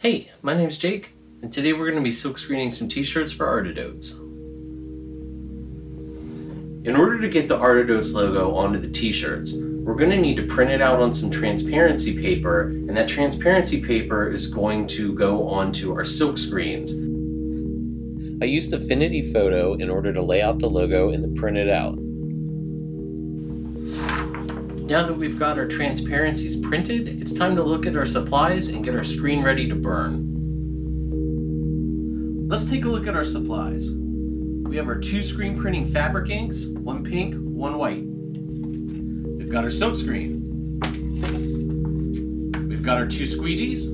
Hey, my name's Jake, and today we're going to be silk screening some t-shirts for Artidotes. In order to get the Artidotes logo onto the t-shirts, we're going to need to print it out on some transparency paper, and that transparency paper is going to go onto our silk screens. I used Affinity Photo in order to lay out the logo and then print it out. Now that we've got our transparencies printed, it's time to look at our supplies and get our screen ready to burn. Let's take a look at our supplies. We have our 2 screen printing fabric inks, 1 pink, 1 white. We've got our silk screen. We've got our 2 squeegees.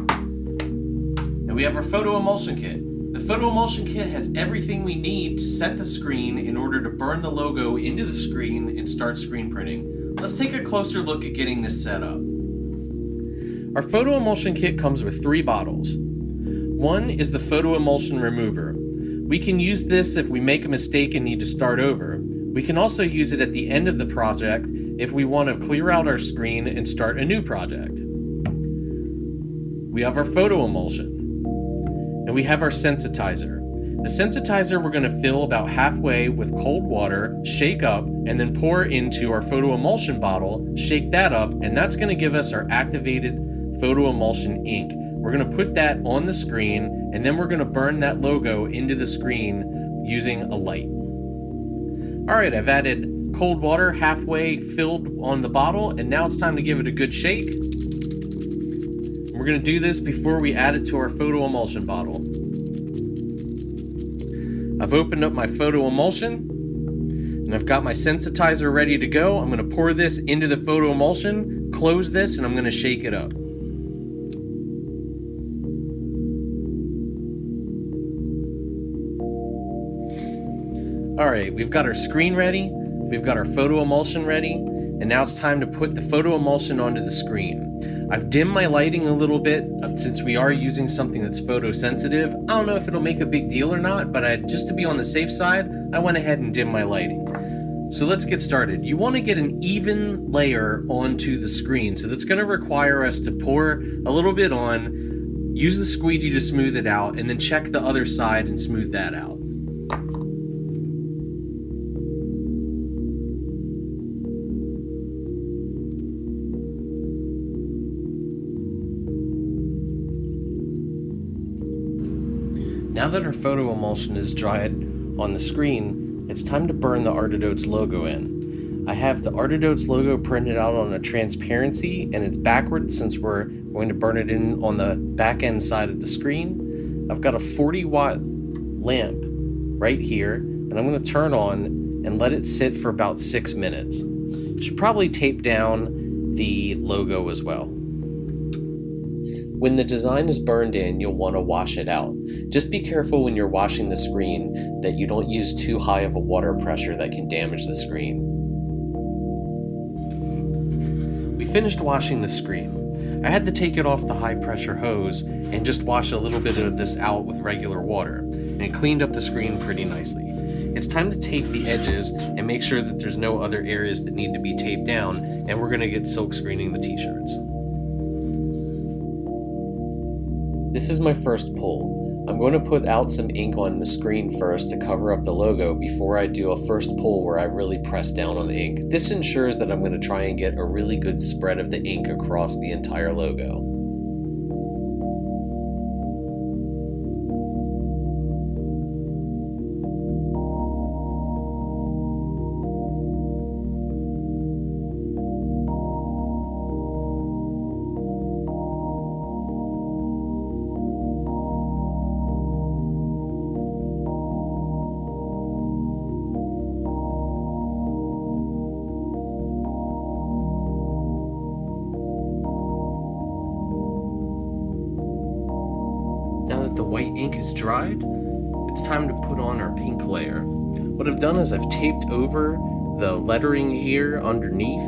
And we have our photo emulsion kit. The photo emulsion kit has everything we need to set the screen in order to burn the logo into the screen and start screen printing. Let's take a closer look at getting this set up. Our photo emulsion kit comes with 3 bottles. One is the photo emulsion remover. We can use this if we make a mistake and need to start over. We can also use it at the end of the project if we want to clear out our screen and start a new project. We have our photo emulsion. And we have our sensitizer. The sensitizer we're going to fill about halfway with cold water, shake up, and then pour into our photo emulsion bottle, shake that up, and that's going to give us our activated photo emulsion ink. We're going to put that on the screen, and then we're going to burn that logo into the screen using a light. Alright, I've added cold water halfway filled on the bottle, and now it's time to give it a good shake. We're going to do this before we add it to our photo emulsion bottle. I've opened up my photo emulsion, and I've got my sensitizer ready to go. I'm going to pour this into the photo emulsion, close this, and I'm going to shake it up. Alright, we've got our screen ready, we've got our photo emulsion ready, and now it's time to put the photo emulsion onto the screen. I've dimmed my lighting a little bit since we are using something that's photosensitive. I don't know if it'll make a big deal or not, but just to be on the safe side, I went ahead and dimmed my lighting. So let's get started. You want to get an even layer onto the screen, so that's going to require us to pour a little bit on, use the squeegee to smooth it out, and then check the other side and smooth that out. Now that our photo emulsion is dried on the screen, it's time to burn the Artidotes logo in. I have the Artidotes logo printed out on a transparency, and it's backwards since we're going to burn it in on the back end side of the screen. I've got a 40-watt lamp right here, and I'm going to turn on and let it sit for about 6 minutes. Should probably tape down the logo as well. When the design is burned in, you'll want to wash it out. Just be careful when you're washing the screen that you don't use too high of a water pressure that can damage the screen. We finished washing the screen. I had to take it off the high pressure hose and just wash a little bit of this out with regular water, and it cleaned up the screen pretty nicely. It's time to tape the edges and make sure that there's no other areas that need to be taped down, and we're going to get silk screening the t-shirts. This is my first pull. I'm going to put out some ink on the screen first to cover up the logo before I do a first pull where I really press down on the ink. This ensures that I'm going to try and get a really good spread of the ink across the entire logo. The white ink is dried, it's time to put on our pink layer. What I've done is I've taped over the lettering here underneath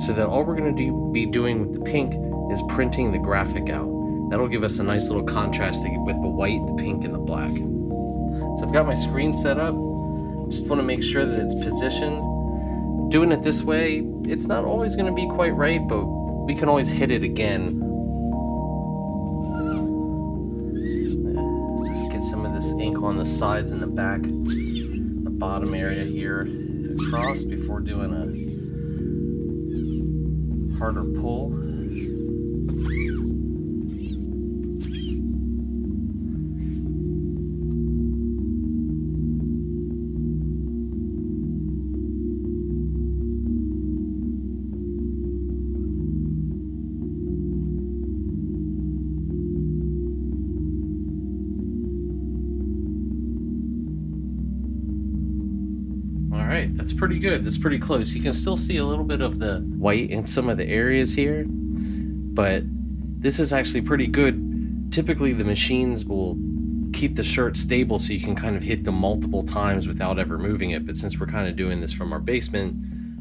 so that all we're going to be doing with the pink is printing the graphic out. That'll give us a nice little contrast with the white, the pink, and the black. So I've got my screen set up. Just want to make sure that it's positioned. Doing it this way, it's not always going to be quite right, but we can always hit it again. ink on the sides and the back, the bottom area here across before doing a harder pull. Alright, that's pretty good. That's pretty close. You can still see a little bit of the white in some of the areas here, but this is actually pretty good. Typically the machines will keep the shirt stable so you can kind of hit them multiple times without ever moving it, but since we're kind of doing this from our basement,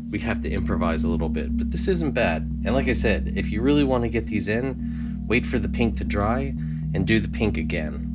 we have to improvise a little bit. But this isn't bad. And like I said, if you really want to get these in, wait for the pink to dry and do the pink again.